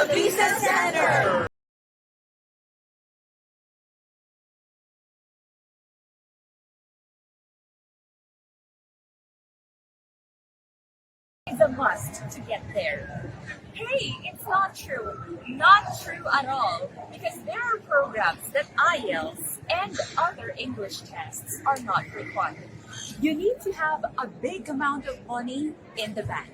Visa Center! Is a must to get there. Hey, it's not true. Not true at all. Because there are programs that IELTS and other English tests are not required. You need to have a big amount of money in the bank.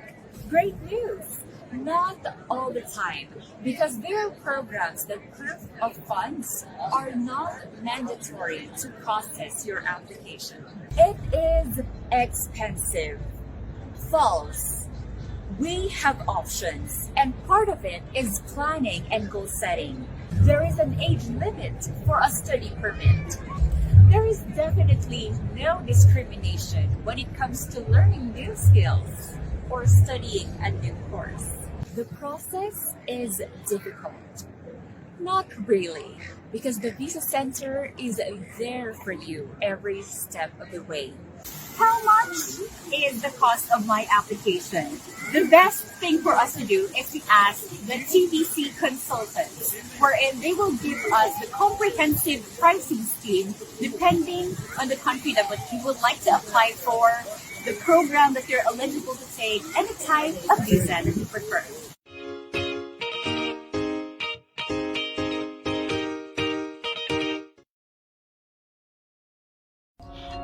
Great news! Not all the time, because there are programs that proof of funds are not mandatory to process your application. It is expensive. False. We have options, and part of it is planning and goal setting. There is an age limit for a study permit. There is definitely no discrimination when it comes to learning new skills or studying a new course. The process is difficult. Not really, because the Visa Center is there for you every step of the way. How much is the cost of my application? The best thing for us to do is to ask the TVC consultants, wherein they will give us the comprehensive pricing scheme depending on the country that you would like to apply for, the program that you're eligible to take, and the type of visa that you prefer.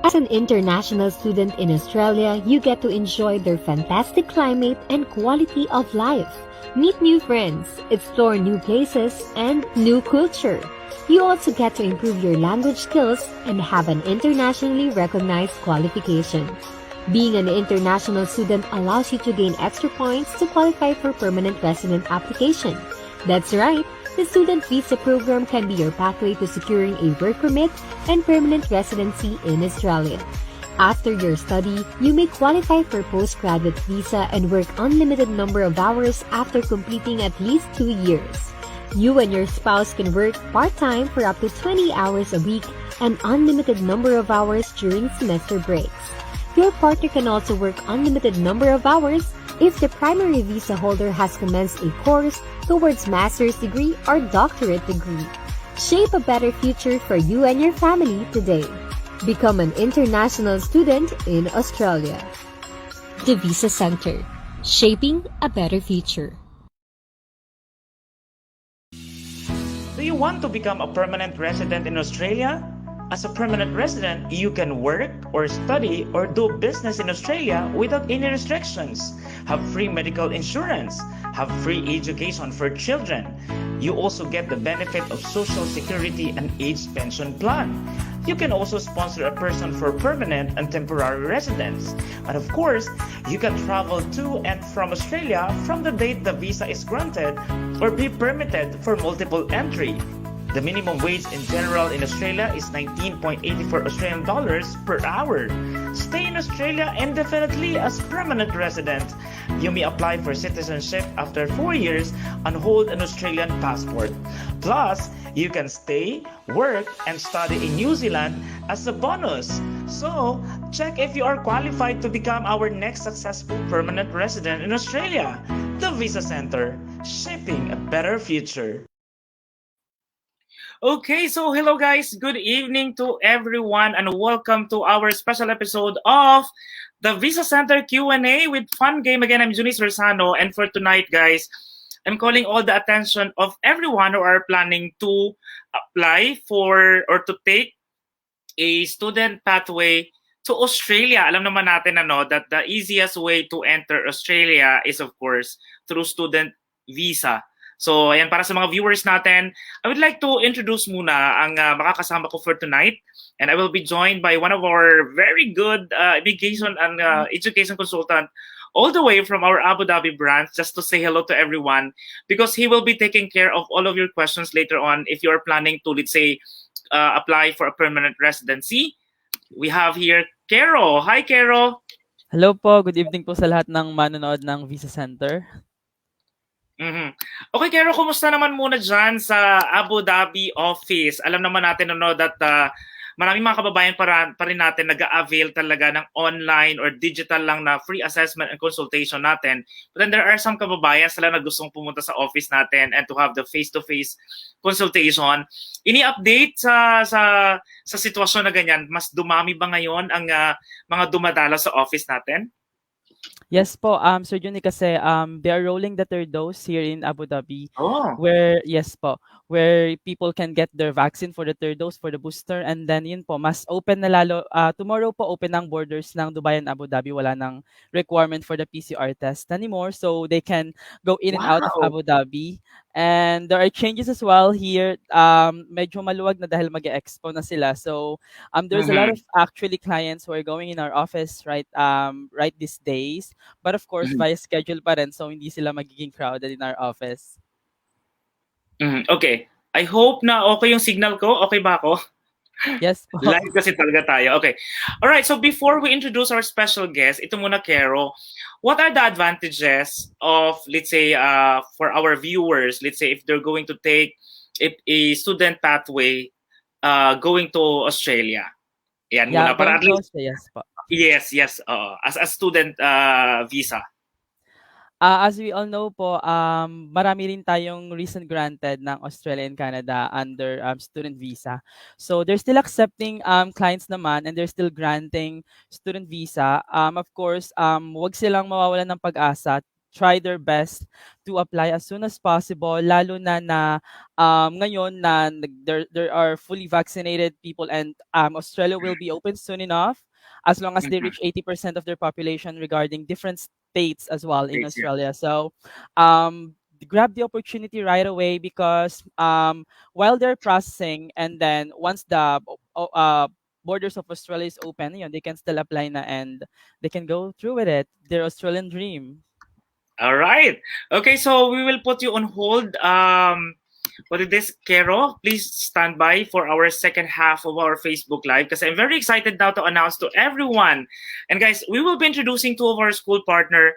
As an international student in Australia, you get to enjoy their fantastic climate and quality of life. Meet new friends, explore new places, and new culture. You also get to improve your language skills and have an internationally recognized qualification. Being an international student allows you to gain extra points to qualify for permanent resident application. That's right. The student visa program can be your pathway to securing a work permit and permanent residency in Australia. After your study, you may qualify for postgraduate visa and work unlimited number of hours after completing at least 2 years. You and your spouse can work part-time for up to 20 hours a week and unlimited number of hours during semester breaks. Your partner can also work unlimited number of hours if the primary visa holder has commenced a course towards master's degree or doctorate degree. Shape a better future for you and your family today. Become an international student in Australia. The Visa Center, shaping a better future. Do you want to become a permanent resident in Australia? As a permanent resident, you can work or study or do business in Australia without any restrictions, have free medical insurance, have free education for children. You also get the benefit of Social Security and age pension plan. You can also sponsor a person for permanent and temporary residence. And of course, you can travel to and from Australia from the date the visa is granted or be permitted for multiple entry. The minimum wage in general in Australia is 19.84 Australian dollars per hour. Stay in Australia indefinitely as permanent resident. You may apply for citizenship after 4 years and hold an Australian passport. Plus, you can stay, work, and study in New Zealand as a bonus. So, check if you are qualified to become our next successful permanent resident in Australia. The Visa Center, shaping a better future. Okay, so hello guys, good evening to everyone and welcome to our special episode of the Visa Center Q&A with Fun Game. Again, I'm Junis Versano, and for tonight guys, I'm calling all the attention of everyone who are planning to apply for or to take a student pathway to Australia. Alam naman natin that the easiest way to enter Australia is of course through student visa. So, ayan, para sa mga viewers natin, I would like to introduce muna ang makakasama ko for tonight. And I will be joined by one of our very good immigration and education consultant all the way from our Abu Dhabi branch, just to say hello to everyone, because he will be taking care of all of your questions later on if you are planning to, let's say, apply for a permanent residency. We have here Kero. Hi, Kero. Hello po, good evening po sa lahat ng manonood ng Visa Center. Okay, Kero, kumusta naman muna dyan sa Abu Dhabi office? Alam naman natin that maraming mga kababayan pa rin natin nag-avail talaga ng online or digital lang na free assessment and consultation natin. But then there are some kababayan sila na gustong pumunta sa office natin and to have the face-to-face consultation. Ini-update sa sitwasyon na ganyan, mas dumami ba ngayon ang mga dumadala sa office natin? Yes po, Sir Juni, kasi they are rolling the third dose here in Abu Dhabi, Oh. where yes po, where people can get their vaccine for the third dose for the booster, and then yun po, mas open na lalo. Tomorrow po open ang borders ng Dubai and Abu Dhabi, wala nang requirement for the PCR test anymore, so they can go in and out of Wow. Abu Dhabi. And there are changes as well here. Medyo maluwag na dahil mag-expo na sila. So there's a lot of actually clients who are going in our office right these days. But of course, via schedule pa rin, so hindi sila magiging crowded in our office. Okay. I hope na okay yung signal ko. Okay ba ako? Yes po. Live kasi talaga tayo. Okay. All right. So before we introduce our special guest, ito muna, Kero. What are the advantages of, let's say, for our viewers, let's say, if they're going to take a student pathway going to Australia? Yan muna. Para at least, yes po. yes. As a student visa. As we all know po, marami rin tayong recent granted ng Australia and Canada under student visa. So they're still accepting clients naman, and they're still granting student visa. Of course, wag silang mawawalan ng pag-asa. Try their best to apply as soon as possible, lalo na ngayon na there are fully vaccinated people, and Australia will be open soon enough, as long as they reach 80% of their population regarding different states as well in Australia. So grab the opportunity right away, because while they're processing, and then once the borders of Australia is open, they can still apply na, and they can go through with it, their Australian dream. All right. Okay, so we will put you on hold. What is this, Kero? Please stand by for our second half of our Facebook Live, because I'm very excited now to announce to everyone. And guys, we will be introducing two of our school partner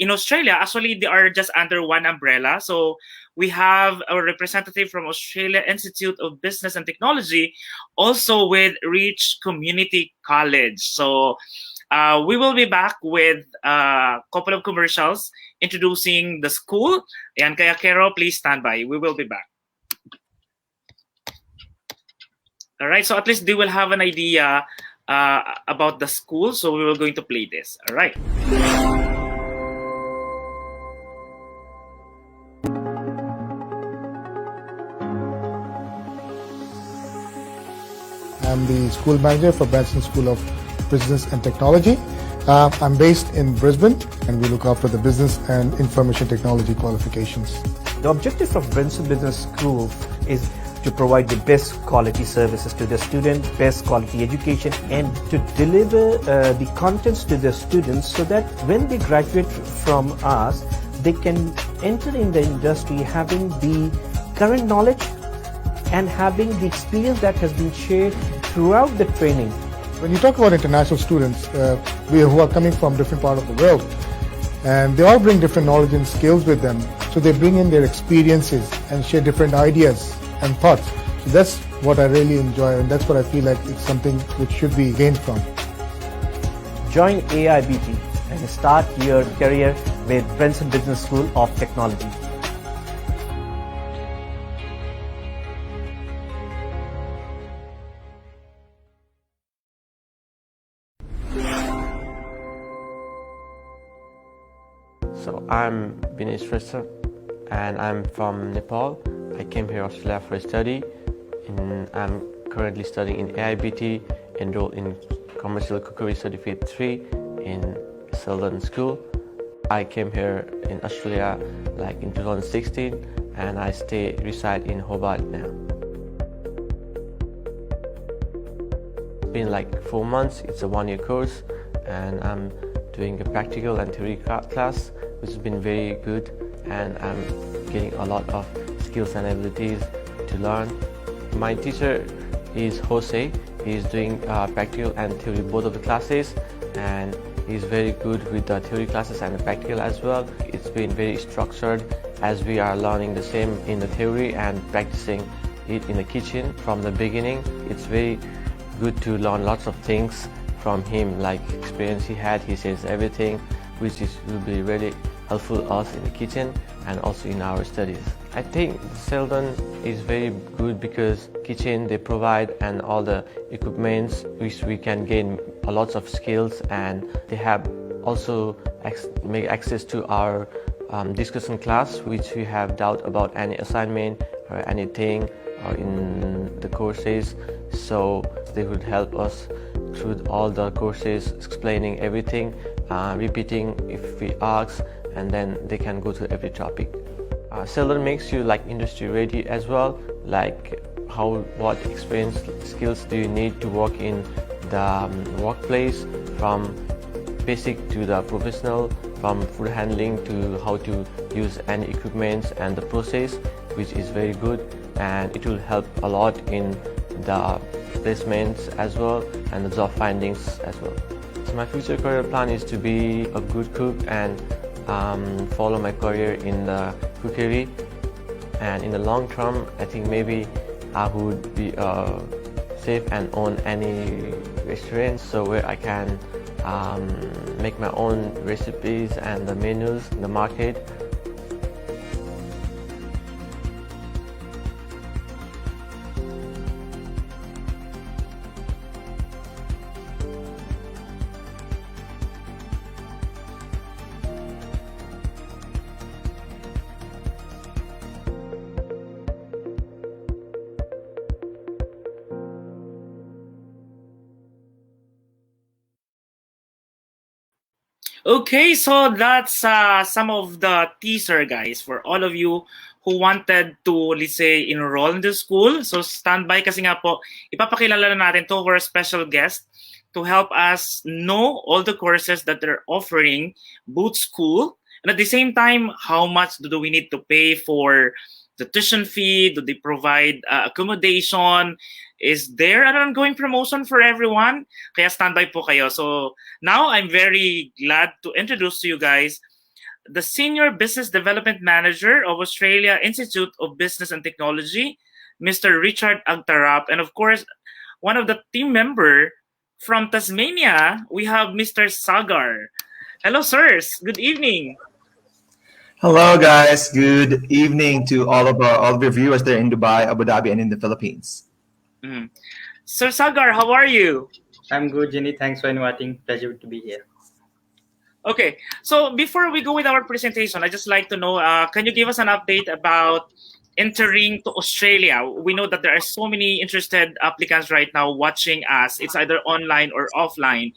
in Australia. Actually, they are just under one umbrella. So we have a representative from Australia Institute of Business and Technology, also with Reach Community College. So we will be back with a couple of commercials introducing the school. Ayan, kaya Kero, please stand by. We will be back. All right, so at least they will have an idea about the school. So we will going to play this. All right. I'm the school manager for Branson School of Business and Technology. I'm based in Brisbane, and we look after the business and information technology qualifications. The objective of Branson Business School is to provide the best quality services to the student, best quality education, and to deliver the contents to the students so that when they graduate from us, they can enter in the industry having the current knowledge and having the experience that has been shared throughout the training. When you talk about international students who are coming from different parts of the world, and they all bring different knowledge and skills with them, so they bring in their experiences and share different ideas and thoughts. So that's what I really enjoy, and that's what I feel like it's something which should be gained from. Join AIBT and start your career with Branson Business School of Technology. So I'm Vinay Shrestha, and I'm from Nepal. I came here Australia for study. I'm currently studying in AIBT, enrolled in Commercial Cookery Certificate 3 in Southern School. I came here in Australia in 2016, and I reside in Hobart now. It's been 4 months. It's a 1-year course, and I'm doing a practical and theory class, which has been very good, and I'm getting a lot of skills and abilities to learn. My teacher is Jose. He's doing practical and theory both of the classes, and he's very good with the theory classes and the practical as well. It's been very structured as we are learning the same in the theory and practicing it in the kitchen from the beginning. It's very good to learn lots of things from him, like experience he had. He says everything, which will be really helpful us in the kitchen and also in our studies. I think Sheldon is very good because kitchen they provide and all the equipments which we can gain a lot of skills, and they have also make access to our discussion class, which we have doubt about any assignment or anything or in the courses, so they would help us through all the courses, explaining everything, repeating if we ask, and then they can go to every topic. Sheldon makes you like industry ready as well, like what experience skills do you need to work in the workplace, from basic to the professional, from food handling to how to use any equipments and the process, which is very good, and it will help a lot in the placements as well and the job findings as well. So my future career plan is to be a good cook and follow my career in the cookery, and in the long term I think maybe I would be safe and own any restaurant, so where I can make my own recipes and the menus in the market. Okay, so that's some of the teaser, guys, for all of you who wanted to, let's say, enroll in the school. So stand by kasi nga po, ipapakilala na natin to our special guest to help us know all the courses that they're offering, both school, and at the same time, how much do we need to pay for the tuition fee? Do they provide accommodation? Is there an ongoing promotion for everyone? Kaya standby po kayo. So now I'm very glad to introduce to you guys the Senior Business Development Manager of Australia Institute of Business and Technology, Mr. Richard Agtarap. And of course, one of the team member from Tasmania, we have Mr. Sagar. Hello, sirs. Good evening. Hello, guys. Good evening to all of your viewers there in Dubai, Abu Dhabi, and in the Philippines. Sir Sagar, how are you? I'm good, Jenny. Thanks for inviting. Pleasure to be here. Okay, so before we go with our presentation, I'd just like to know, can you give us an update about entering to Australia? We know that there are so many interested applicants right now watching us. It's either online or offline.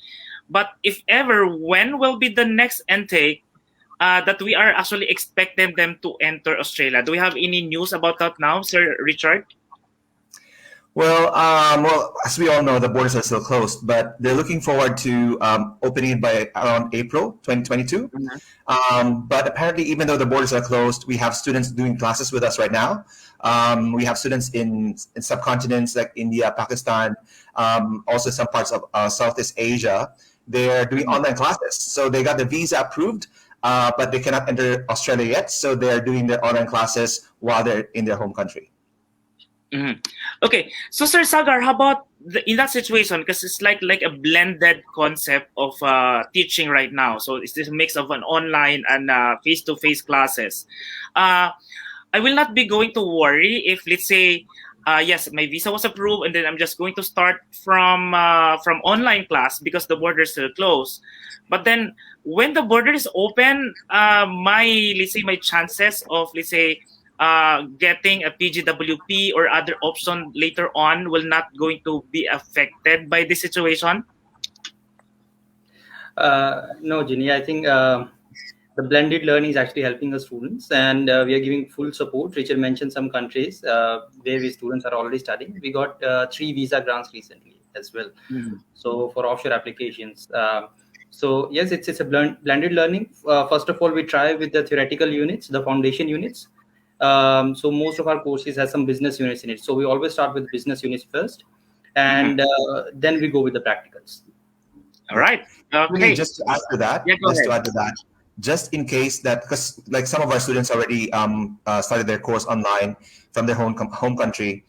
But if ever, when will be the next intake that we are actually expecting them to enter Australia? Do we have any news about that now, Sir Richard? Well, as we all know, the borders are still closed, but they're looking forward to opening it by around April 2022. But apparently, even though the borders are closed, we have students doing classes with us right now. We have students in subcontinents like India, Pakistan, also some parts of Southeast Asia. They're doing online classes. So they got the visa approved, but they cannot enter Australia yet. So they're doing their online classes while they're in their home country. Okay, so Sir Sagar, how about in that situation? Because it's like a blended concept of teaching right now. So it's this mix of an online and face-to-face classes. I will not be going to worry if, let's say, yes, my visa was approved, and then I'm just going to start from online class because the border is still closed. But then when the border is open, my chances of, let's say, getting a PGWP or other option later on will not going to be affected by this situation? No, Ginny, I think the blended learning is actually helping the students, and we are giving full support. Richard mentioned some countries where we students are already studying. We got 3 visa grants recently as well. So for offshore applications. So yes, it's a blended learning. First of all, we try with the theoretical units, the foundation units. So most of our courses has some business units in it. So we always start with business units first, and then we go with the practicals. All right. Okay. Just to add to that, just in case that, because like some of our students already started their course online from their home country.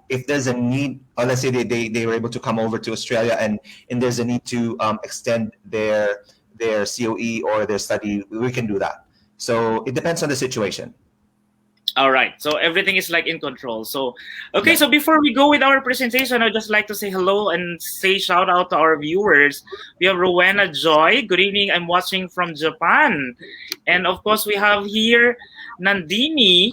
If there's a need, or let's say they were able to come over to Australia, and there's a need to extend their COE or their study, we can do that. So it depends on the situation. All right, so everything is like in control. So, okay, so before we go with our presentation, I'd just like to say hello and say shout out to our viewers. We have Rowena Joy. Good evening. I'm watching from Japan. And of course, we have here Nandini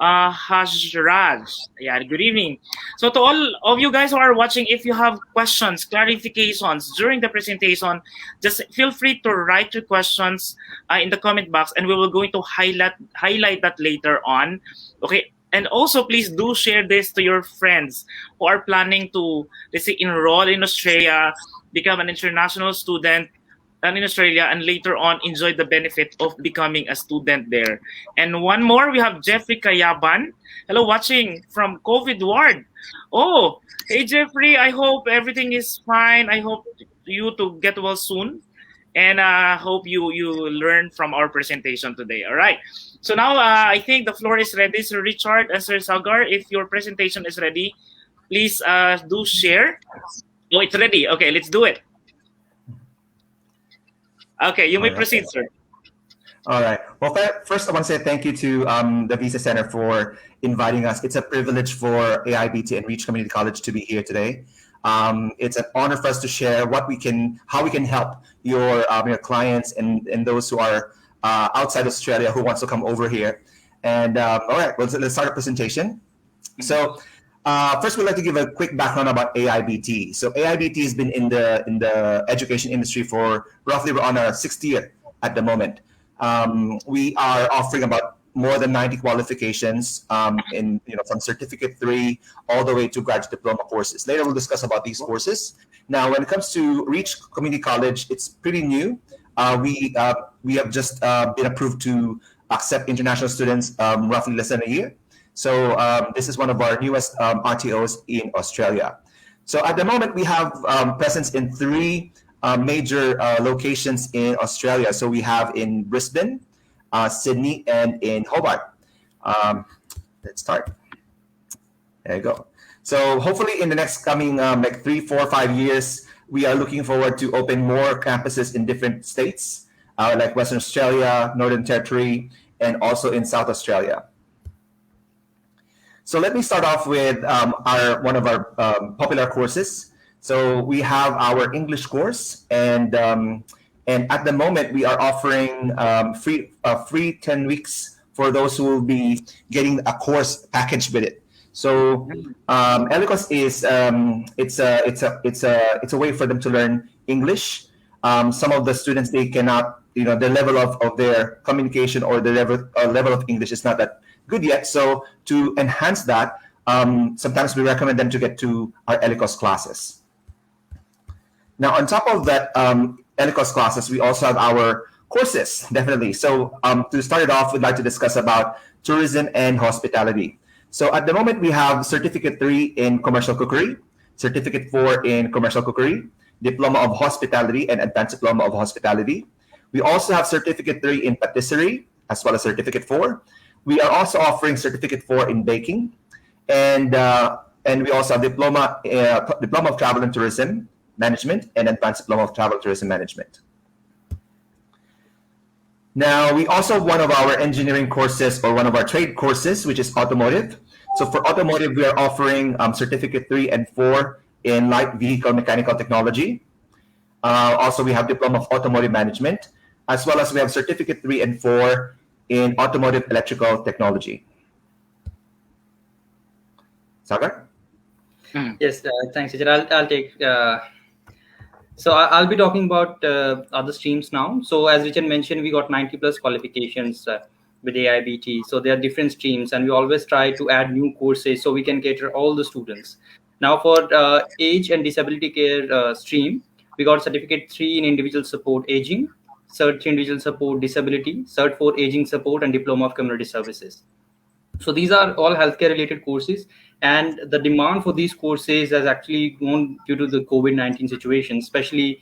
Hajraj. Yeah, good evening. So to all of you guys who are watching, if you have questions, clarifications during the presentation, just feel free to write your questions in the comment box, and we will going to highlight that later on. Okay. And also, please do share this to your friends who are planning to, let's say, enroll in Australia, become an international student in Australia, and later on enjoy the benefit of becoming a student there. And one more, we have Jeffrey Kayaban. Hello, watching from COVID ward. Oh, hey Jeffrey, I hope everything is fine. I hope you to get well soon, and hope you learn from our presentation today. All right. So now I think the floor is ready. Sir Richard and Sir Sagar, if your presentation is ready, please do share. Oh, it's ready. Okay, let's do it. Okay, you may proceed, sir. All right. Well, first I want to say thank you to the Visa Center for inviting us. It's a privilege for AIBT and Reach Community College to be here today. It's an honor for us to share how we can help your clients and those who are outside Australia who wants to come over here. And all right, well, let's start our presentation. So first, we'd like to give a quick background about AIBT. So AIBT has been in the education industry for roughly, we're on our 6th year at the moment. We are offering about more than 90 qualifications from Certificate 3 all the way to graduate diploma courses. Later, we'll discuss about these courses. Now, when it comes to Reach Community College, it's pretty new. We have just been approved to accept international students roughly less than a year. So this is one of our newest RTOs in Australia. So at the moment, we have presence in 3 major locations in Australia. So we have in Brisbane, Sydney, and in Hobart. Let's start. There you go. So hopefully in the next coming like 3, 4, 5 years, we are looking forward to open more campuses in different states, like Western Australia, Northern Territory, and also in South Australia. So let me start off with one of our popular courses. So we have our English course, and at the moment we are offering free 10 weeks for those who will be getting a course package with it. So ELICOS is it's a way for them to learn English. Some of the students, they cannot, the level of their communication or the level of English is not that good yet. So to enhance that, sometimes we recommend them to get to our ELICOS classes. Now, on top of that ELICOS classes, we also have our courses, definitely. So to start it off, we'd like to discuss about tourism and hospitality. So at the moment, we have Certificate 3 in Commercial Cookery, Certificate 4 in Commercial Cookery, Diploma of Hospitality, and Advanced Diploma of Hospitality. We also have Certificate 3 in Patisserie, as well as Certificate 4. We are also offering Certificate 4 in Baking, and we also have Diploma of Travel and Tourism Management and Advanced Diploma of Travel and Tourism Management. Now, we also have one of our engineering courses or one of our trade courses, which is automotive. So for automotive, we are offering Certificate 3 and 4 in light vehicle mechanical technology. Also, we have Diploma of Automotive Management, as well as we have Certificate 3 and 4 in automotive electrical technology. Sagar? Yes, thanks, teacher. I'll take. So I'll be talking about other streams now. So as Richard mentioned, we got 90 plus qualifications with AIBT. So there are different streams, and we always try to add new courses so we can cater all the students. Now for age and disability care stream, we got Certificate 3 in Individual Support Aging, Cert 3 Individual Support Disability, Cert 4 Aging Support, and Diploma of Community Services. So these are all healthcare related courses, and the demand for these courses has actually grown due to the COVID-19 situation, especially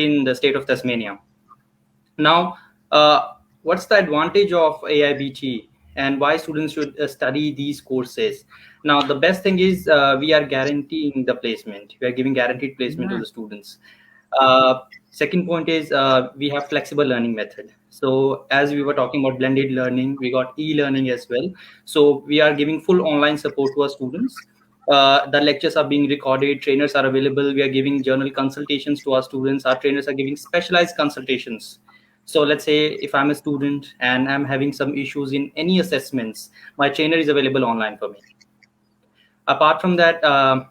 in the state of Tasmania. Now, what's the advantage of AIBT and why students should study these courses? Now, the best thing is we are guaranteeing the placement. We are giving guaranteed placement to the students. Second point is we have flexible learning method. So as we were talking about blended learning, we got e-learning as well. So we are giving full online support to our students. The lectures are being recorded, trainers are available. We are giving journal consultations to our students. Our trainers are giving specialized consultations. So let's say if I'm a student and I'm having some issues in any assessments, my trainer is available online for me. Apart from that,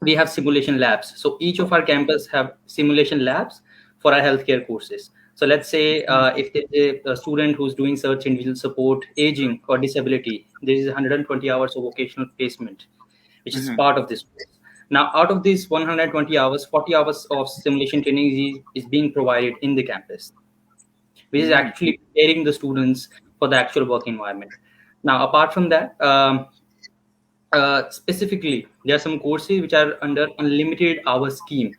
we have simulation labs. So each of our campus have simulation labs for our healthcare courses. So let's say if there's a student who's doing search individual support, aging or disability, there is 120 hours of vocational placement, which is part of this course. Now, out of these 120 hours, 40 hours of simulation training is being provided in the campus, which is actually preparing the students for the actual work environment. Now, apart from that, specifically, there are some courses which are under unlimited hour scheme.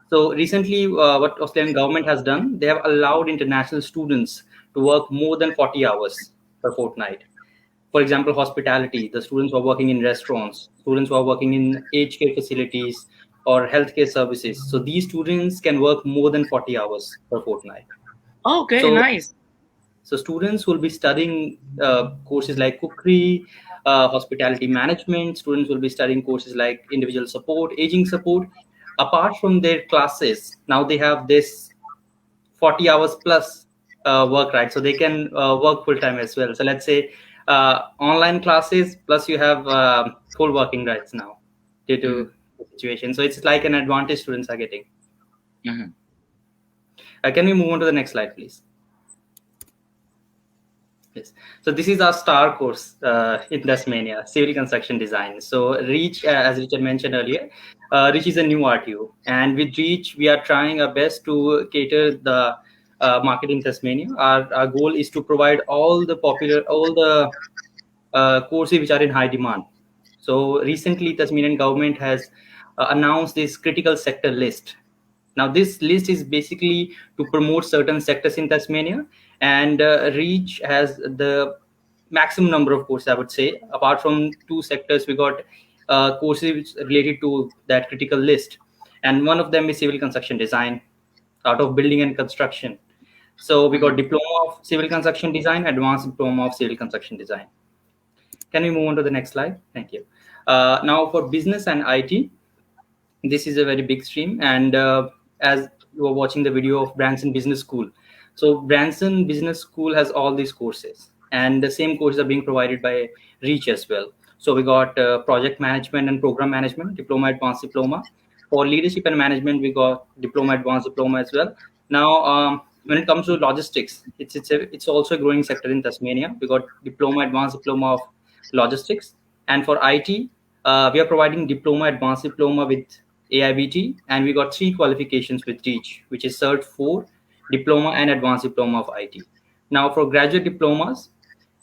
So recently, what Australian government has done, they have allowed international students to work more than 40 hours per fortnight. For example, hospitality, the students who are working in restaurants, students who are working in aged care facilities or healthcare services. So these students can work more than 40 hours per fortnight. Okay, So nice. so students will be studying courses like cookery, hospitality management. Students will be studying courses like individual support, aging support. Apart from their classes, now they have this 40 hours plus work, right? So they can work full time as well. So let's say online classes plus you have full working rights now due to the situation. So it's like an advantage students are getting. Can we move on to the next slide, please? Yes. So this is our star course in Tasmania, civil construction design. So REACH, as Richard mentioned earlier, REACH is a new RTO, and with REACH, we are trying our best to cater the market in Tasmania. Our goal is to provide all the courses which are in high demand. So recently, Tasmanian government has announced this critical sector list. Now, this list is basically to promote certain sectors in Tasmania, and REACH has the maximum number of courses, I would say. Apart from two sectors, we got courses related to that critical list. And one of them is civil construction design, out of building and construction. So we got diploma of civil construction design, advanced diploma of civil construction design. Can we move on to the next slide? Thank you. Now for business and IT, this is a very big stream. And as you are watching the video of Branson Business School, so Branson Business School has all these courses, and the same courses are being provided by REACH as well. So we got project management and program management, diploma, advanced diploma. For leadership and management, we got diploma, advanced diploma as well. Now, when it comes to logistics, it's also a growing sector in Tasmania. We got diploma, advanced diploma of logistics, and for IT, we are providing diploma, advanced diploma with AIBT, and we got 3 qualifications with REACH, which is Cert 4, diploma, and advanced diploma of IT. Now, for graduate diplomas,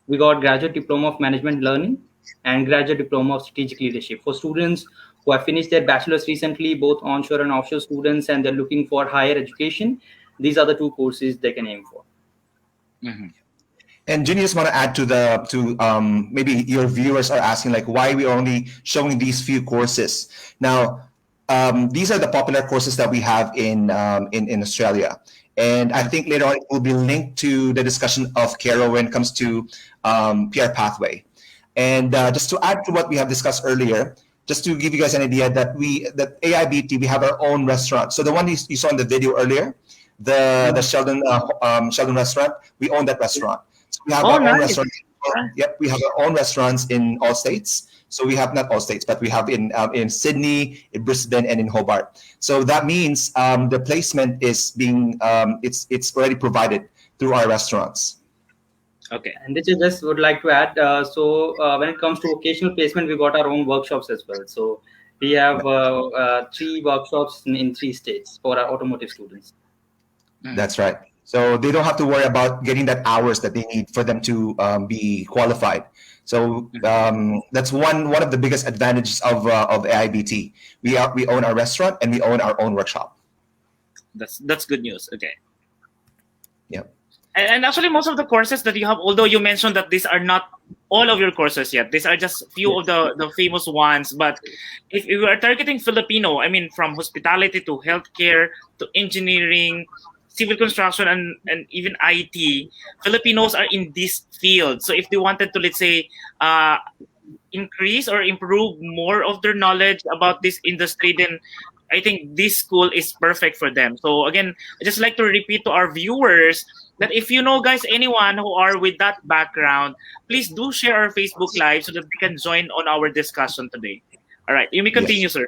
we got graduate diploma of management learning and graduate diploma of strategic leadership. For students who have finished their bachelor's recently, both onshore and offshore students, and they're looking for higher education, these are the 2 courses they can aim for. And Ginny, just want to add to maybe your viewers are asking like why we are only showing these few courses. Now, these are the popular courses that we have in Australia, and I think later on it will be linked to the discussion of Caro when it comes to PR pathway. And just to add to what we have discussed earlier, just to give you guys an idea that AIBT, we have our own restaurant. So the one you saw in the video earlier, the Sheldon restaurant, we own that restaurant. So we have our own restaurant. Yep, we have our own restaurants in all states. So we have not all states, but we have in Sydney, in Brisbane, and in Hobart. So that means the placement is being it's already provided through our restaurants. Okay, and this is just would like to add. When it comes to vocational placement, we got our own workshops as well. So we have 3 workshops in 3 states for our automotive students. That's right. So they don't have to worry about getting that hours that they need for them to be qualified. So that's one of the biggest advantages of AIBT. We own our restaurant and we own our own workshop. That's good news. Okay. Yeah. And actually, most of the courses that you have, although you mentioned that these are not all of your courses yet, these are just few of the famous ones. But if you are targeting Filipino, I mean, from hospitality to healthcare to engineering, civil construction, and even IT, Filipinos are in this field. So if they wanted to, let's say, increase or improve more of their knowledge about this industry, then I think this school is perfect for them. So again, I just like to repeat to our viewers that if you know guys anyone who are with that background, please do share our Facebook Live so that they can join on our discussion today. All right, you may continue, Yes. sir.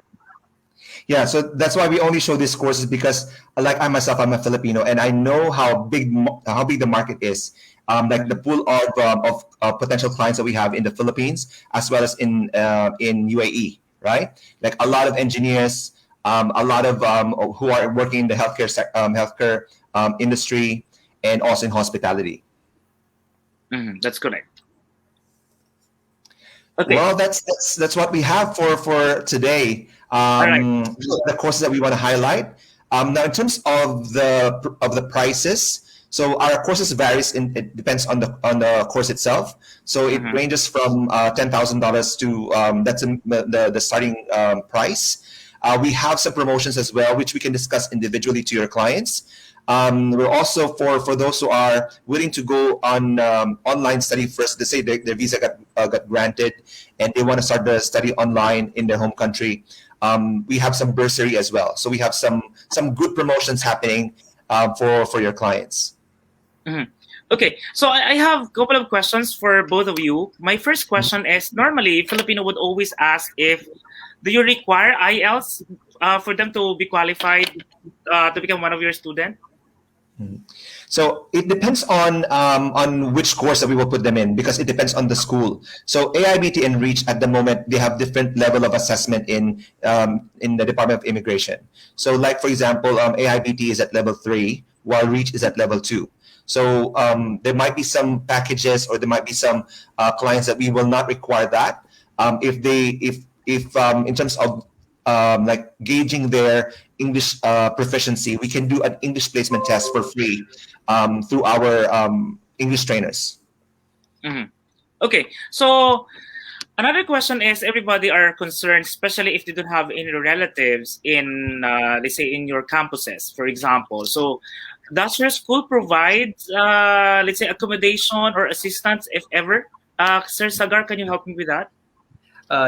Yeah, so that's why we only show these courses because, like I myself, I'm a Filipino, and I know how big the market is. Like the pool of potential clients that we have in the Philippines as well as in UAE, right? Like a lot of engineers, a lot of who are working in the healthcare industry, and also in hospitality. That's correct. Okay. Well, that's what we have for today. All right. The courses that we want to highlight. Now, in terms of the prices, so our courses varies. It depends on the course itself. So it ranges from $10,000 to that's the starting price. We have some promotions as well, which we can discuss individually to your clients. We're also for those who are willing to go on online study first. They say their visa got granted and they want to start the study online in their home country. We have some bursary as well. So we have some good promotions happening for your clients. Okay, so I have a couple of questions for both of you. My first question is, normally Filipino would always ask if, do you require IELTS for them to be qualified to become one of your students? So it depends on which course that we will put them in because it depends on the school. So AIBT and REACH at the moment they have different level of assessment in the Department of Immigration. So like for example, AIBT is at level 3 while REACH is at level 2. So there might be some packages or there might be some clients that we will not require that if in terms of like gauging their English proficiency, we can do an English placement test for free through our English trainers. Okay, so another question is, everybody are concerned, especially if they don't have any relatives in, let's say, in your campuses, for example. So does your school provide, let's say, accommodation or assistance, if ever? Sir Sagar, can you help me with that?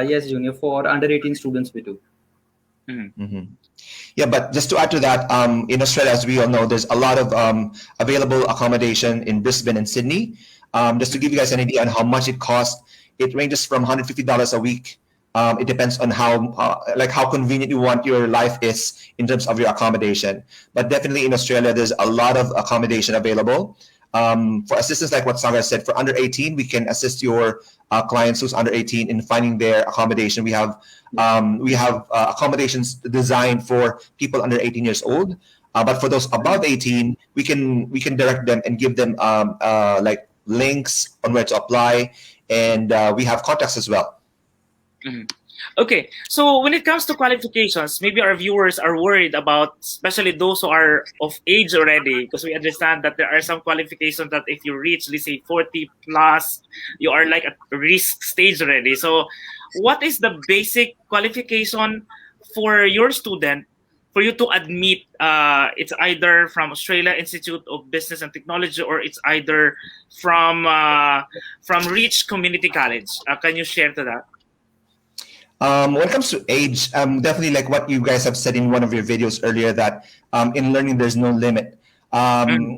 Yes, Junior. For under 18 students, we do. Yeah, but just to add to that, in Australia, as we all know, there's a lot of available accommodation in Brisbane and Sydney. Just to give you guys an idea on how much it costs, it ranges from $150 a week. It depends on how convenient you want your life is in terms of your accommodation. But definitely in Australia, there's a lot of accommodation available. For assistance, like what Sagar said, for under 18, we can assist your clients who's under 18 in finding their accommodation. We have accommodations designed for people under 18 years old. But for those above 18, we can direct them and give them like links on where to apply, and we have contacts as well. Okay, so when it comes to qualifications, maybe our viewers are worried about, especially those who are of age already, because we understand that there are some qualifications that if you reach, let's say 40 plus, you are like at risk stage already. So what is the basic qualification for your student for you to admit? It's either from Australia Institute of Business and Technology or it's either from REACH Community College. Can you share to that? When it comes to age, definitely like what you guys have said in one of your videos earlier, that in learning there's no limit. Our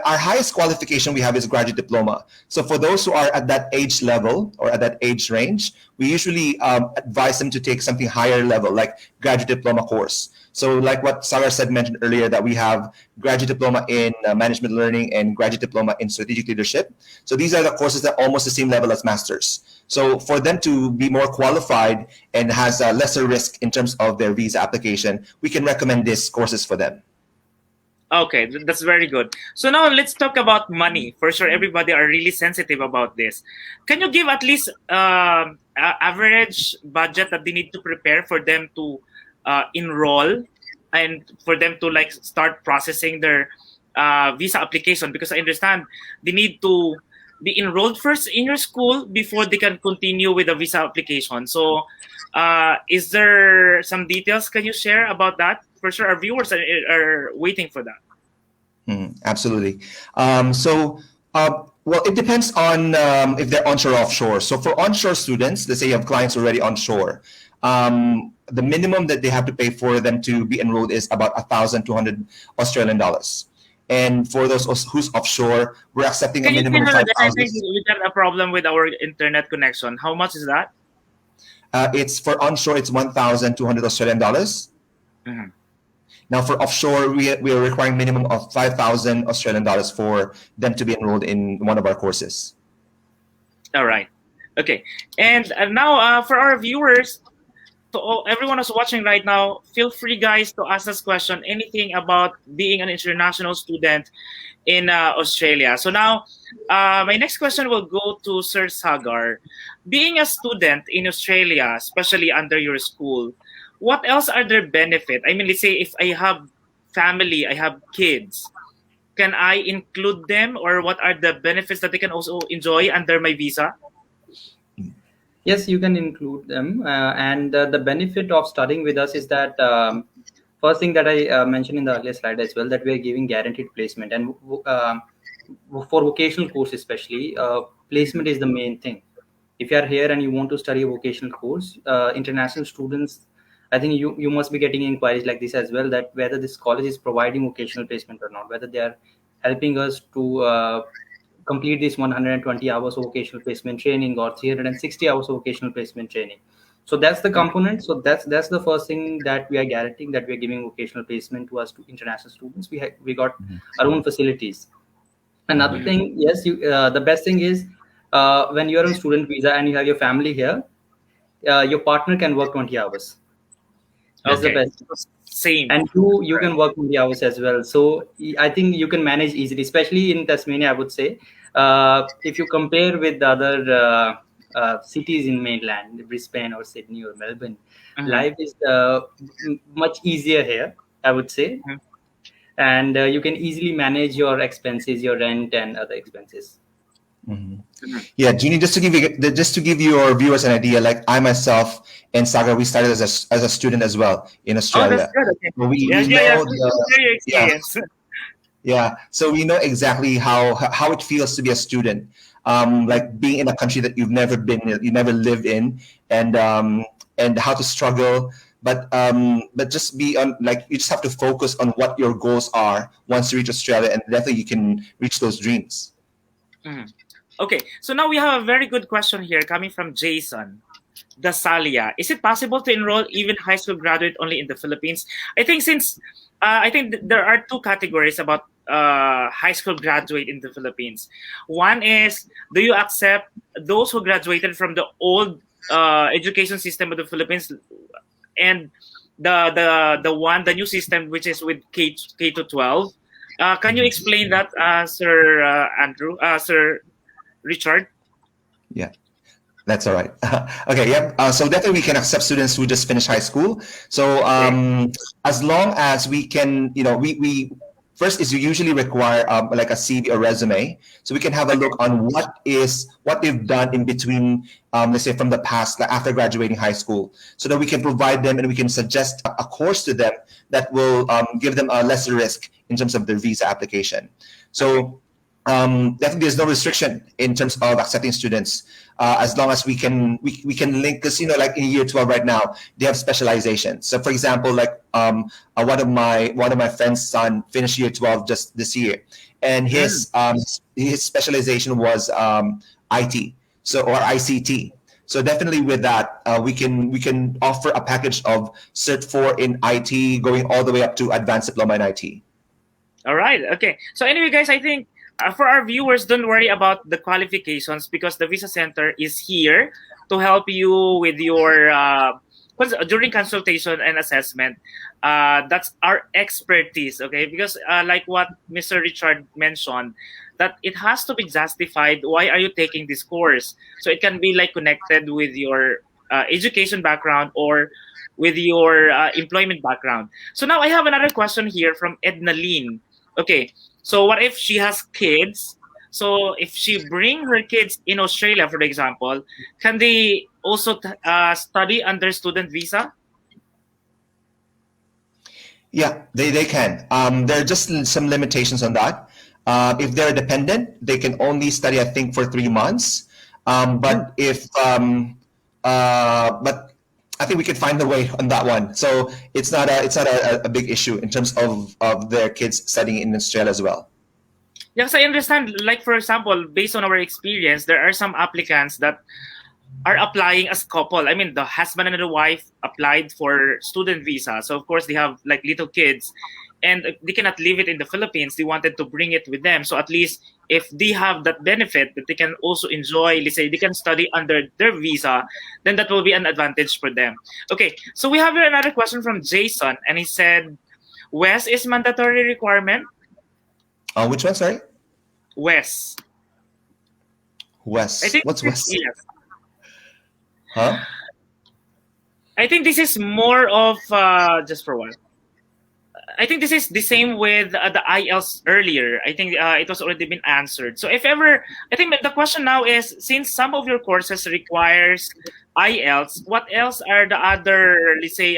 highest qualification we have is graduate diploma. So for those who are at that age level or at that age range, we usually advise them to take something higher level, like graduate diploma course. So like what Sarah mentioned earlier, that we have graduate diploma in management learning and graduate diploma in strategic leadership. So these are the courses that are almost the same level as masters. So for them to be more qualified and has a lesser risk in terms of their visa application, we can recommend these courses for them. Okay, that's very good. So now let's talk about money. For sure, everybody are really sensitive about this. Can you give at least average budget that they need to prepare for them to enroll and for them to like start processing their visa application? Because I understand they need to be enrolled first in your school before they can continue with the visa application. So, is there some details can you share about that? For sure, our viewers are waiting for that. Absolutely. Well, it depends on if they're onshore or offshore. So for onshore students, let's say you have clients already onshore, the minimum that they have to pay for them to be enrolled is about 1,200 Australian dollars. And for those who's offshore, we're accepting a Can you minimum of tell us? I 5,000. think we got a problem with our internet connection. How much is that? It's for onshore, it's 1,200 Australian dollars. Mhm. Now for offshore, we are requiring minimum of 5,000 Australian dollars for them to be enrolled in one of our courses. All right. Okay. And now for our viewers, to everyone who's watching right now, feel free, guys, to ask us question, anything about being an international student in Australia. So now, my next question will go to Sir Sagar. Being a student in Australia, especially under your school, what else are their benefit? I mean, let's say if I have family, I have kids, can I include them, or what are the benefits that they can also enjoy under my visa? Yes, you can include them. And the benefit of studying with us is that first thing that I mentioned in the earlier slide as well, that we are giving guaranteed placement. And for vocational course especially, placement is the main thing. If you are here and you want to study a vocational course, international students, I think you must be getting inquiries like this as well, that whether this college is providing vocational placement or not, whether they are helping us to complete this 120 hours of vocational placement training or 360 hours of vocational placement training. So that's the component. So that's the first thing that we are guaranteeing, that we are giving vocational placement to us, to international students. We got our own facilities. Another thing, yes, the best thing is when you are on student visa and you have your family here, your partner can work 20 hours. That's the best. Same. And you can work 20 hours as well. So I think you can manage easily, especially in Tasmania, I would say. If you compare with the other cities in mainland, Brisbane or Sydney or Melbourne, life is much easier here, I would say. And you can easily manage your expenses, your rent and other expenses. Yeah, Jeannie, just to give your viewers an idea, like I myself and Sagar, we started as a student as well in Australia. Oh, that's good. Okay. So we Yeah, know your experience. Yeah, so we know exactly how it feels to be a student, like being in a country that you've never been, you never lived in, and how to struggle. But just be on, like, you just have to focus on what your goals are once you reach Australia, and definitely you can reach those dreams. Okay, so now we have a very good question here coming from Jason Dasalia. Is it possible to enroll even high school graduate only in the Philippines? I think since there are two categories about high school graduate in the Philippines. One is, do you accept those who graduated from the old education system of the Philippines, and the new system, which is with K to 12? Can you explain that, Sir Andrew, Sir Richard? Yeah, that's all right. Okay, yep. So definitely we can accept students who just finished high school. So as long as we can, we first is you usually require like a CV or resume, so we can have a look on what they've done in between, let's say from the past, like after graduating high school, so that we can provide them and we can suggest a course to them that will give them a lesser risk in terms of their visa application. So definitely there's no restriction in terms of accepting students, as long as we can link, because like in year 12 right now they have specialization. So for example, like one of my friend's son finished year 12 just this year, and his specialization was IT, or ICT. So definitely with that, we can offer a package of Cert 4 in IT, going all the way up to advanced diploma in IT. All right. Okay. So anyway, guys, I think for our viewers, don't worry about the qualifications, because the Visa Center is here to help you with your during consultation and assessment. That's our expertise, okay? Because like what Mr. Richard mentioned, that it has to be justified. Why are you taking this course? So it can be like connected with your education background or with your employment background. So now I have another question here from Edna Lynn. Okay. So what if she has kids? So if she bring her kids in Australia, for example, can they also study under student visa? Yeah, they can. There are just some limitations on that. If they're dependent, they can only study, I think, for 3 months. But but I think we could find a way on that one. So it's not a big issue in terms of their kids studying in Australia as well. Yes, I understand. Like, for example, based on our experience, there are some applicants that are applying as couple. I mean, the husband and the wife applied for student visa. So, of course, they have like little kids and they cannot leave it in the Philippines. They wanted to bring it with them. So, at least if they have that benefit that they can also enjoy, let's say they can study under their visa, then that will be an advantage for them. Okay, so we have here another question from Jason, and he said, WES is mandatory requirement? Which one, sorry? WES. WES. I think What's WES? yes. Huh? I think this is more of just for one. I think this is the same with the IELTS earlier. I think it was already been answered. So if ever, I think the question now is, since some of your courses requires IELTS, what else are the other, let's say,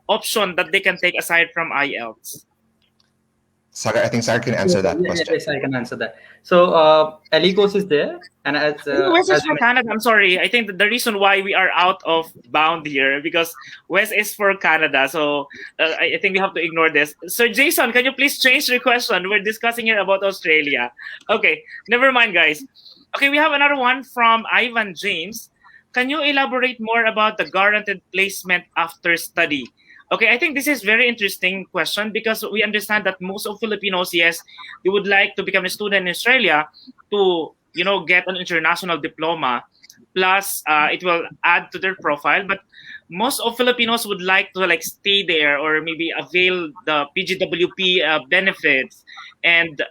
option that they can take aside from IELTS? Sagar, I think Sagar can answer that question. Yes, I can answer that. So LE course is there, and West is for Canada. I'm sorry. I think the reason why we are out of bound here because West is for Canada. So I think we have to ignore this. So Jason, can you please change the question? We're discussing here about Australia. Okay, never mind, guys. Okay, we have another one from Ivan James. Can you elaborate more about the guaranteed placement after study? Okay, I think this is very interesting question because we understand that most of Filipinos, yes, they would like to become a student in Australia to, get an international diploma. Plus, it will add to their profile. But most of Filipinos would like to stay there or maybe avail the PGWP benefits. And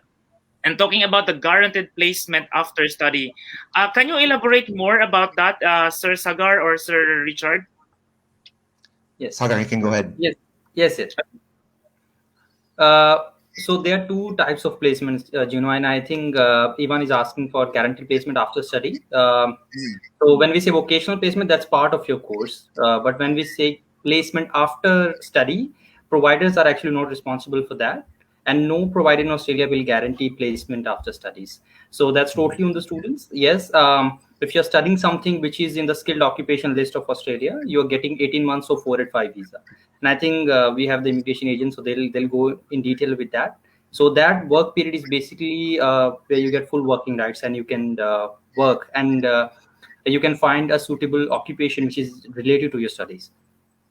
talking about the guaranteed placement after study, can you elaborate more about that, Sir Sagar or Sir Richard? Yes. Sagar, you can go ahead. Yes. So there are two types of placements, Juno, and I think Ivan is asking for guaranteed placement after study. So when we say vocational placement, that's part of your course. But when we say placement after study, providers are actually not responsible for that. And no provider in Australia will guarantee placement after studies. So that's totally on the students. Yes, if you're studying something which is in the skilled occupation list of Australia, you're getting 18 months of 485 visa. And I think we have the immigration agent, so they'll go in detail with that. So that work period is basically where you get full working rights and you can work and you can find a suitable occupation which is related to your studies.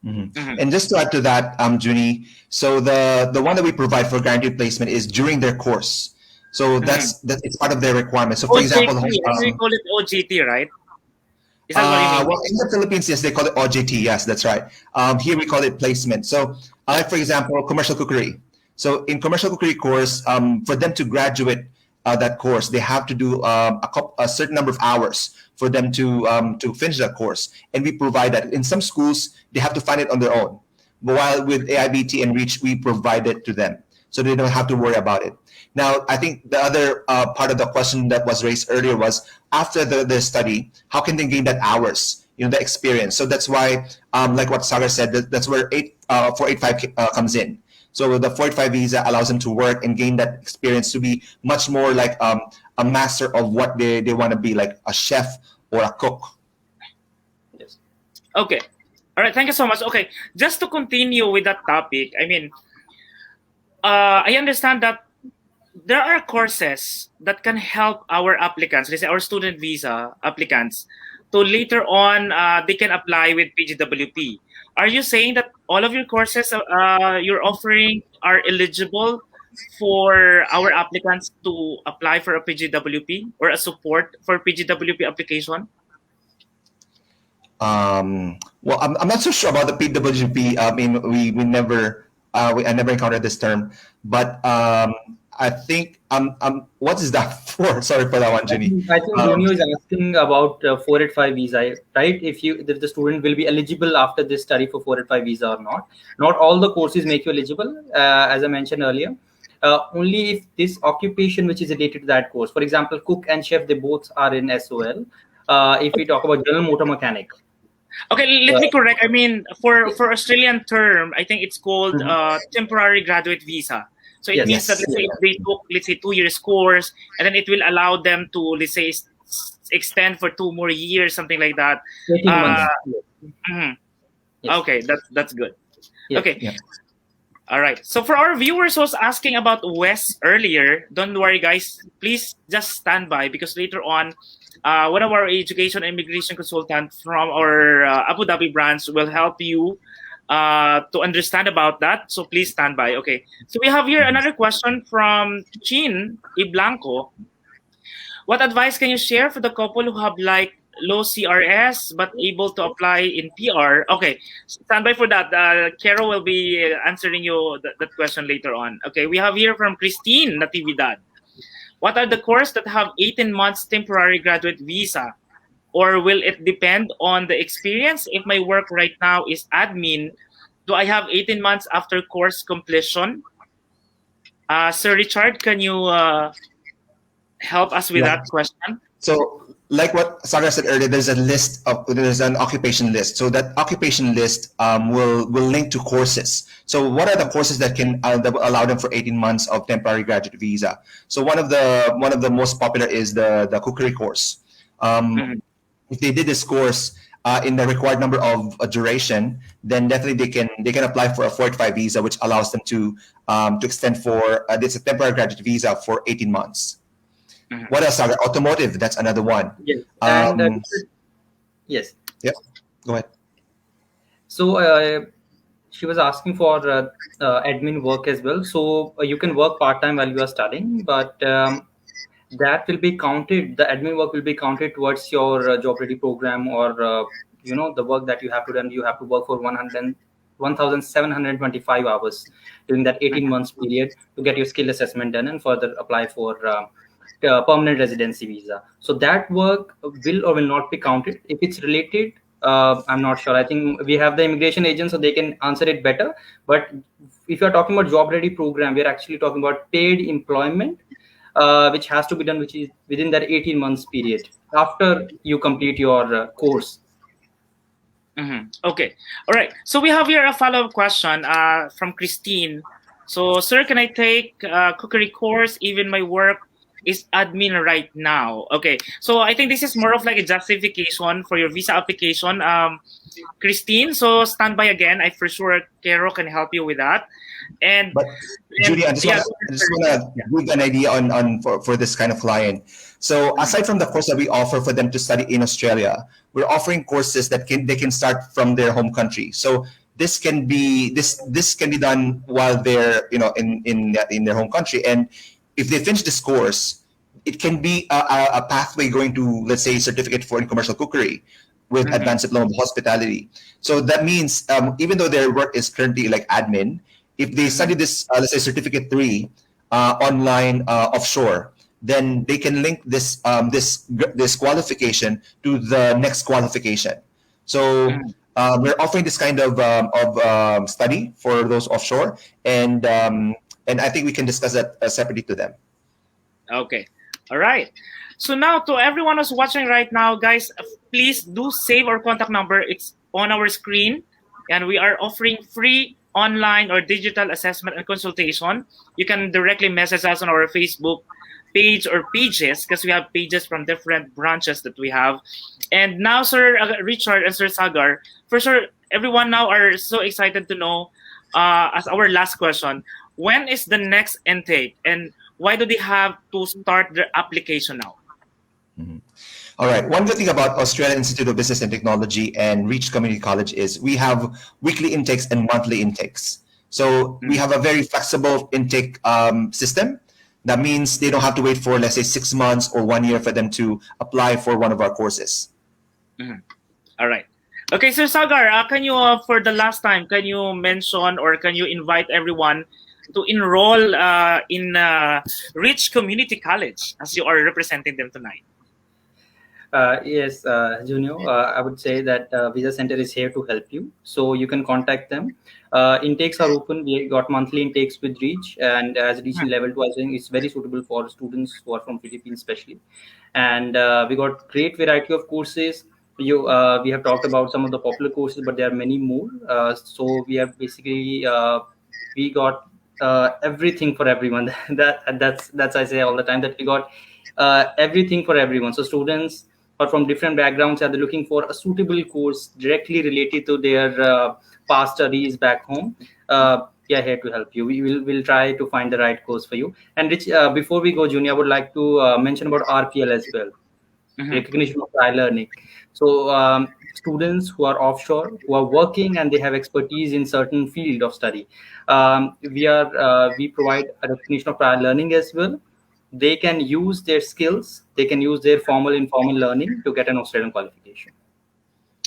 Mm-hmm. And just to add to that, Junie, so the one that we provide for guaranteed placement is during their course. So that's it's part of their requirement. So for example, we call it OJT, right? Is that what you mean? Well, in the Philippines, yes, they call it OJT. Yes, that's right. Here we call it placement. So, for example, commercial cookery. So in commercial cookery course, for them to graduate that course, they have to do a certain number of hours for them to finish that course, and we provide that. In some schools, they have to find it on their own. But while with AIBT and REACH, we provide it to them, so they don't have to worry about it. Now, I think the other part of the question that was raised earlier was after the study, how can they gain that hours, the experience? So that's why, like what Sagar said, that's where 485 comes in. So the 485 visa allows them to work and gain that experience to be much more like a master of what they want to be, like a chef or a cook. Yes. Okay. All right. Thank you so much. Okay. Just to continue with that topic, I mean, I understand that there are courses that can help our applicants, let's say our student visa applicants, to later on they can apply with PGWP. Are you saying that all of your courses you're offering are eligible for our applicants to apply for a PGWP or a support for PGWP application? Well, I'm not so sure about the PWP. I mean, we never, I never encountered this term, but I think what is that for? Sorry for that one, Jenny. I think Romeo is asking about 485 visa, right? If the student will be eligible after this study for 485 visa or not. Not all the courses make you eligible, as I mentioned earlier. only if this occupation which is related to that course. For example, cook and chef, they both are in SOL. If we talk about general motor mechanic, Okay, let me correct. I mean, for Australian term, I think it's called temporary graduate visa. So it Yes. means that, let's say, if they took, let's say, 2 years course, and then it will allow them to, let's say, extend for 2 more years, something like that. 18 months. Mhm. Yes. Okay, that's good. Yes. Okay. Yeah. All right. So for our viewers who was asking about Wes earlier, don't worry, guys. Please just stand by, because later on, one of our education and immigration consultants from our Abu Dhabi branch will help you to understand about that. So please stand by. Okay. So we have here another question from Chin Iblanco. What advice can you share for the couple who have like low CRS but able to apply in PR? Okay, stand by for that. Carol will be answering you that question later on. Okay, we have here from Christine Natividad. What are the courses that have 18 months temporary graduate visa? Or will it depend on the experience? If my work right now is admin, do I have 18 months after course completion? Sir Richard, can you help us with that question? So, like what Sagar said earlier, there's an occupation list. So that occupation list will link to courses. So what are the courses that will allow them for 18 months of temporary graduate visa? So one of the most popular is the cookery course. If they did this course in the required number of duration, then definitely they can apply for a 45 visa, which allows them to extend for this temporary graduate visa for 18 months. What else? Automotive, that's another one. Yes. And yes. Yep. Go ahead. So she was asking for admin work as well. So you can work part-time while you are studying, but that will be counted. The admin work will be counted towards your job ready program, or the work that you have to done. You have to work for 1,725 hours during that 18 months period to get your skill assessment done and further apply for permanent residency visa. So that work will or will not be counted. If it's related, I'm not sure. I think we have the immigration agent, so they can answer it better. But if you're talking about job ready program, we're actually talking about paid employment, which has to be done, which is within that 18 months period after you complete your course. Okay. All right. So we have here a follow-up question from Christine. So, sir, can I take cookery course even my work is admin right now? Okay. So I think this is more of like a justification for your visa application, Christine. So stand by again. I for sure Kero can help you with that. But Judy, I just want to give an idea on for this kind of client. So aside from the course that we offer for them to study in Australia, we're offering courses that they can start from their home country. So this can be done while they're in their home country. And if they finish this course, it can be a pathway going to, let's say, certificate for in commercial cookery with advanced diploma of hospitality. So that means even though their work is currently like admin, if they study this, let's say, certificate 3 online offshore, then they can link this qualification to the next qualification. So we're offering this kind of study for those offshore, and I think we can discuss that separately to them. Okay. All right. So now to everyone who's watching right now, guys, please do save our contact number. It's on our screen, and we are offering free online or digital assessment and consultation. You can directly message us on our Facebook page or pages, because we have pages from different branches that we have. And now, Sir Richard and Sir Sagar, for sure, everyone now are so excited to know, as our last question, when is the next intake, and why do they have to start their application now? All right. One good thing about Australian Institute of Business and Technology and Reach Community College is we have weekly intakes and monthly intakes. So we have a very flexible intake system. That means they don't have to wait for, let's say, 6 months or 1 year for them to apply for one of our courses. All right. Okay, Sir Sagar, can you, for the last time, can you mention or can you invite everyone to enroll in Rich Community College as you are representing them tonight? Yes, Junior, I would say that Visa Center is here to help you. So you can contact them. Intakes are open. We got monthly intakes with Reach, and as Reach in level 2, I think it's very suitable for students who are from Philippines, especially. And we got great variety of courses. We have talked about some of the popular courses, but there are many more. So we have basically we got everything for everyone. That's I say all the time that we got everything for everyone. So students or from different backgrounds are they looking for a suitable course directly related to their past studies back home. Yeah, here to help you. We'll try to find the right course for you. And Rich, before we go, Junior, I would like to mention about RPL as well, recognition of prior learning. So students who are offshore, who are working and they have expertise in certain field of study, we provide a recognition of prior learning as well. They can use their skills, they can use their formal informal learning to get an Australian qualification.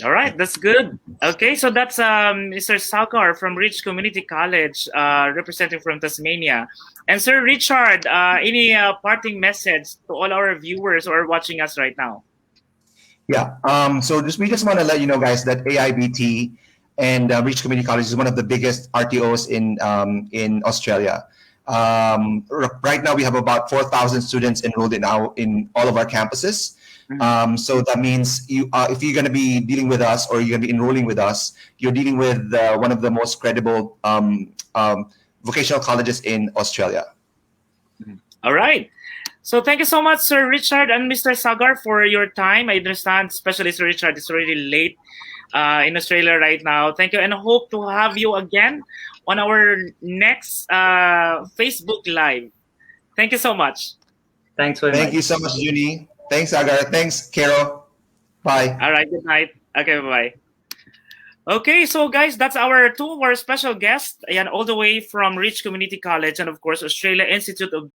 All right, that's good. Okay, so that's Mr. Sakar from Rich Community College, representing from Tasmania. And Sir Richard, any parting message to all our viewers who are watching us right now? Yeah. So we just want to let you know, guys, that AIBT and Rich Community College is one of the biggest RTOs in Australia. Right now, we have about 4,000 students enrolled in all of our campuses. So that means if you're going to be dealing with us or you're going to be enrolling with us, you're dealing with one of the most credible vocational colleges in Australia. All right. So thank you so much, Sir Richard and Mr. Sagar, for your time. I understand, especially Sir Richard, it's already late in Australia right now. Thank you, and I hope to have you again on our next Facebook Live. Thank you so much. Thanks very much. Thank you so much, Junie. Thanks, Agar. Thanks, Carol. Bye. All right, good night. Okay, bye-bye. Okay, so guys, that's our two of our special guests, and all the way from Rich Community College and, of course, Australia Institute of